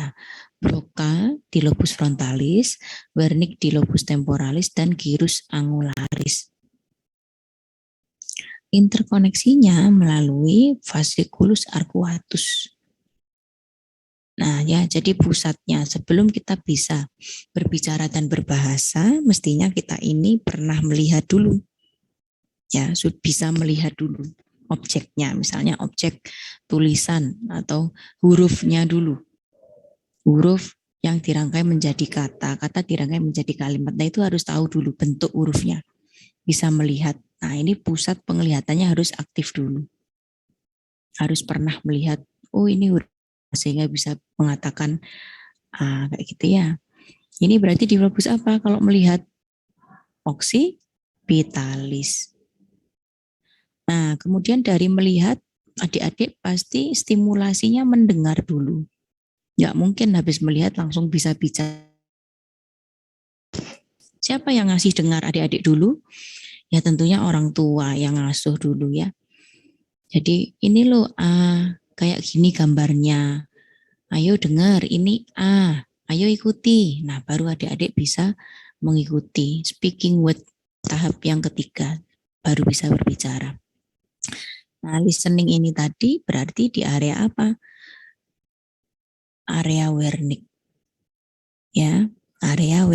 Nah, Broca di lobus frontalis, Wernicke di lobus temporalis, dan gyrus angularis. Interkoneksinya melalui fasciculus arcuatus. Nah ya, jadi pusatnya sebelum kita bisa berbicara dan berbahasa, mestinya kita ini pernah melihat dulu. Ya, bisa melihat dulu objeknya, misalnya objek tulisan atau hurufnya dulu. Huruf yang dirangkai menjadi kata, kata dirangkai menjadi kalimat. Nah itu harus tahu dulu bentuk hurufnya, bisa melihat. Nah ini pusat penglihatannya harus aktif dulu. Harus pernah melihat, oh ini huruf, sehingga bisa mengatakan kayak gitu ya. Ini berarti di lobus apa kalau melihat? Occipitalis. Nah, kemudian dari melihat, adik-adik pasti stimulasinya mendengar dulu. Nggak mungkin habis melihat langsung bisa bicara. Siapa yang ngasih dengar adik-adik dulu? Ya tentunya orang tua yang ngasuh dulu ya. Jadi ini loh kayak gini gambarnya. Ayo dengar, ini ayo ikuti. Nah baru adik-adik bisa mengikuti. Speaking word tahap yang ketiga, baru bisa berbicara. Nah, listening ini tadi berarti di area apa? Area Wernicke. Ya, area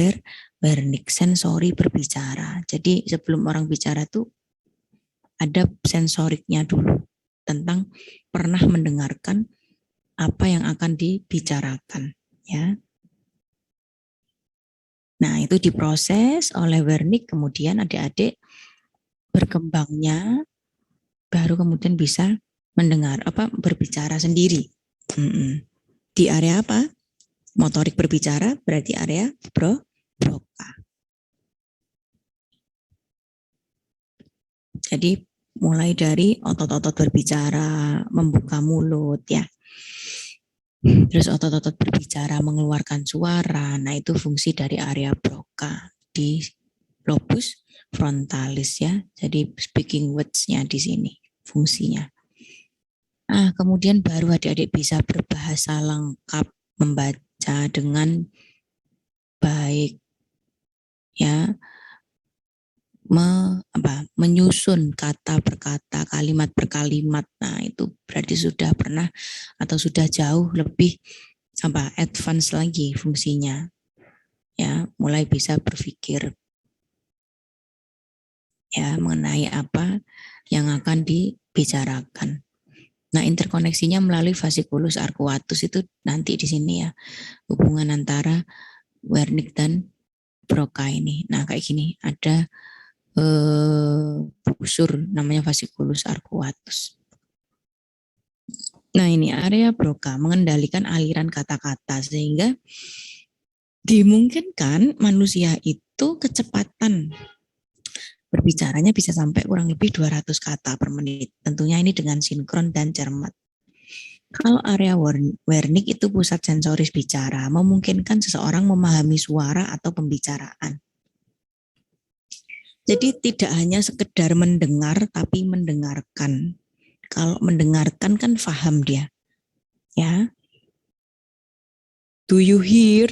Wernicke, sensori berbicara. Jadi sebelum orang bicara tuh ada sensoriknya dulu tentang pernah mendengarkan apa yang akan dibicarakan, ya. Nah, itu diproses oleh Wernicke, kemudian adik-adik berkembangnya baru kemudian bisa mendengar berbicara sendiri. Di area apa? Motorik berbicara berarti area Broca. Jadi mulai dari otot-otot berbicara, membuka mulut ya. Terus otot-otot berbicara, mengeluarkan suara. Nah, itu fungsi dari area Broca di lobus frontalis ya. Jadi speaking words-nya di sini fungsinya. Kemudian baru adik-adik bisa berbahasa lengkap, membaca dengan baik ya, menyusun kata per kata, kalimat per kalimat. Nah itu berarti sudah pernah atau sudah jauh lebih advance lagi fungsinya ya, mulai bisa berpikir ya mengenai apa yang akan dibicarakan. Nah, interkoneksinya melalui fasciculus arcuatus itu nanti di sini ya, hubungan antara Wernicke dan Broca ini. Nah, kayak gini, ada busur namanya fasciculus arcuatus. Nah, ini area Broca mengendalikan aliran kata-kata sehingga dimungkinkan manusia itu kecepatan berbicaranya bisa sampai kurang lebih 200 kata per menit. Tentunya ini dengan sinkron dan cermat. Kalau area Wernicke itu pusat sensoris bicara, memungkinkan seseorang memahami suara atau pembicaraan. Jadi tidak hanya sekedar mendengar, tapi mendengarkan. Kalau mendengarkan kan paham dia. Ya. Do you hear?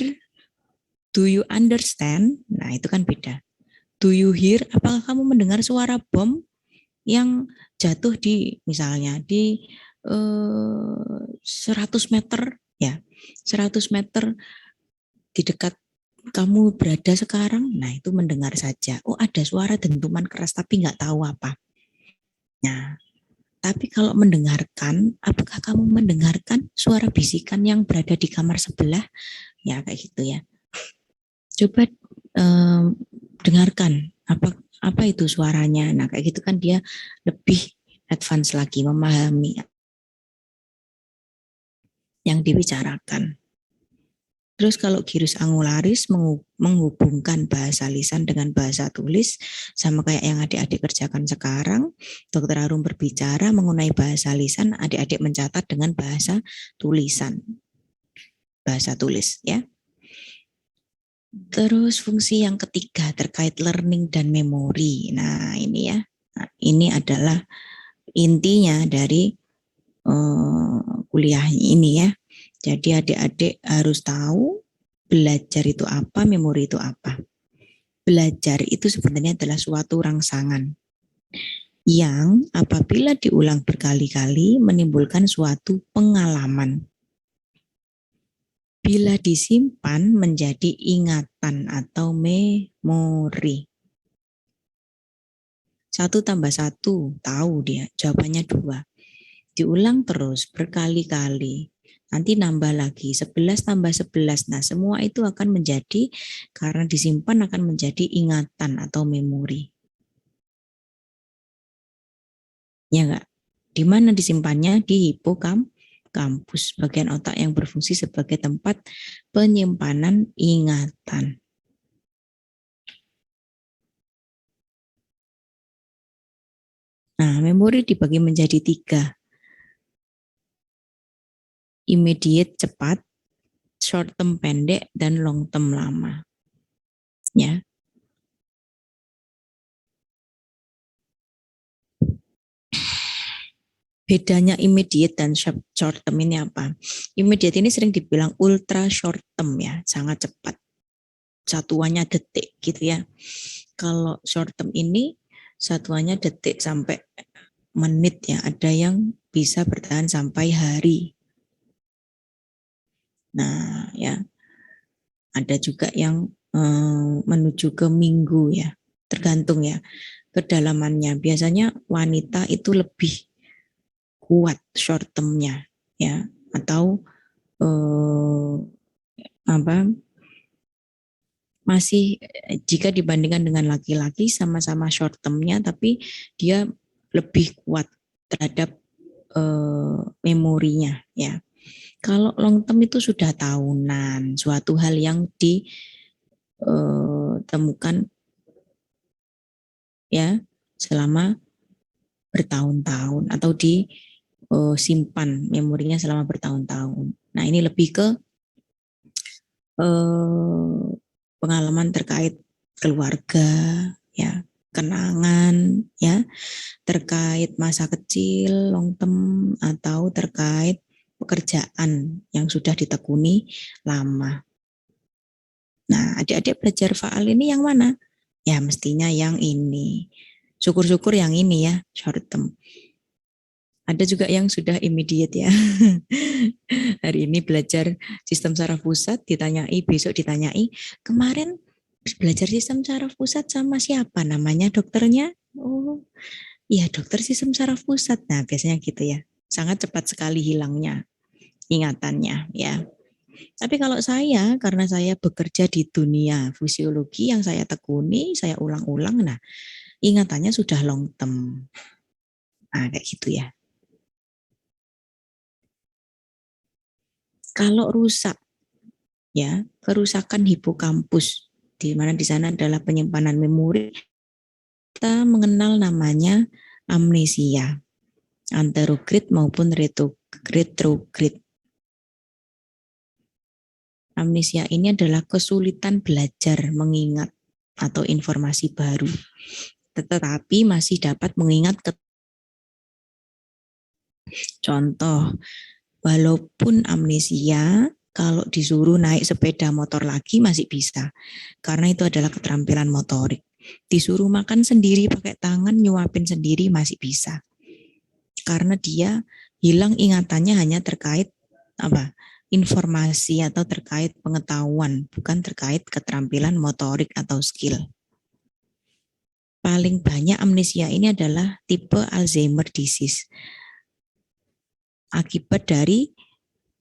Do you understand? Nah itu kan beda. Do you hear? Apakah kamu mendengar suara bom yang jatuh di misalnya di 100 meter ya, 100 meter di dekat kamu berada sekarang. Nah itu mendengar saja. Oh ada suara dentuman keras tapi nggak tahu apa. Nah tapi kalau mendengarkan, apakah kamu mendengarkan suara bisikan yang berada di kamar sebelah? Ya kayak gitu ya. Coba dengarkan apa itu suaranya. Nah kayak gitu kan dia lebih advance lagi memahami yang dibicarakan. Terus kalau gyrus angularis menghubungkan bahasa lisan dengan bahasa tulis, sama kayak yang adik-adik kerjakan sekarang, Dokter Arum berbicara mengenai bahasa lisan, adik-adik mencatat dengan bahasa tulisan, bahasa tulis ya. Terus fungsi yang ketiga terkait learning dan memori. Nah ini ya, ini adalah intinya dari kuliah ini ya. Jadi adik-adik harus tahu belajar itu apa, memori itu apa. Belajar itu sebenarnya adalah suatu rangsangan yang apabila diulang berkali-kali menimbulkan suatu pengalaman. Bila disimpan menjadi ingatan atau memori. 1+1, tahu dia, jawabannya 2. Diulang terus berkali-kali. Nanti nambah lagi, 11+11. Nah, semua itu akan menjadi, karena disimpan akan menjadi ingatan atau memori. Ya enggak? Di mana disimpannya? Di hipokampus, bagian otak yang berfungsi sebagai tempat penyimpanan ingatan. Nah, memori dibagi menjadi 3. Immediate cepat, short term pendek, dan long term lama. Ya. Bedanya immediate dan short term ini apa? Immediate ini sering dibilang ultra short term ya, sangat cepat. Satuannya detik gitu ya. Kalau short term ini satuannya detik sampai menit ya, ada yang bisa bertahan sampai hari. Nah, ya. Ada juga yang menuju ke minggu ya. Tergantung ya kedalamannya. Biasanya wanita itu lebih kuat short term-nya ya, atau apa masih jika dibandingkan dengan laki-laki sama-sama short term-nya tapi dia lebih kuat terhadap memorinya ya. Kalau long term itu sudah tahunan, suatu hal yang ditemukan ya selama bertahun-tahun atau disimpan memorinya selama bertahun-tahun. Nah, ini lebih ke pengalaman terkait keluarga, ya, kenangan, ya, terkait masa kecil, long term, atau terkait pekerjaan yang sudah ditekuni lama. Nah, adik-adik belajar faal ini yang mana? Ya, mestinya yang ini. Syukur-syukur yang ini ya, short term. Ada juga yang sudah immediate ya. Hari ini belajar sistem saraf pusat, ditanyai, besok ditanyai, kemarin belajar sistem saraf pusat sama siapa namanya dokternya? Oh, iya dokter sistem saraf pusat. Nah, biasanya gitu ya. Sangat cepat sekali hilangnya ingatannya ya. Tapi kalau saya, karena saya bekerja di dunia fisiologi yang saya tekuni, saya ulang-ulang, nah ingatannya sudah long term. Nah, kayak gitu ya. Kalau rusak, ya kerusakan hipokampus, di mana di sana adalah penyimpanan memori, kita mengenal namanya amnesia, anterograde maupun retrograde. Amnesia ini adalah kesulitan belajar mengingat atau informasi baru, tetapi masih dapat mengingat. Contoh, walaupun amnesia, kalau disuruh naik sepeda motor lagi masih bisa, karena itu adalah keterampilan motorik. Disuruh makan sendiri pakai tangan, nyuapin sendiri masih bisa, karena dia hilang ingatannya hanya terkait apa? Informasi atau terkait pengetahuan, bukan terkait keterampilan motorik atau skill. Paling banyak amnesia ini adalah tipe Alzheimer disease. Akibat dari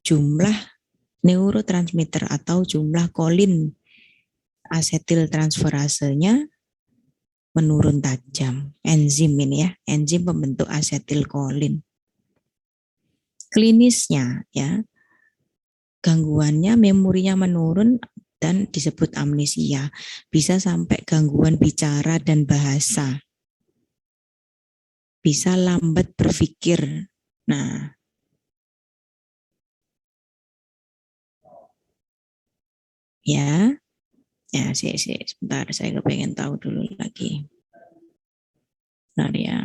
jumlah neurotransmitter atau jumlah kolin asetil transferasenya menurun tajam. Enzim ini ya, enzim pembentuk asetilkolin. Klinisnya ya, gangguannya memorinya menurun dan disebut amnesia. Bisa sampai gangguan bicara dan bahasa. Bisa lambat berpikir. Nah, ya, ya sebentar saya kepengen tahu dulu lagi. Bentar ya.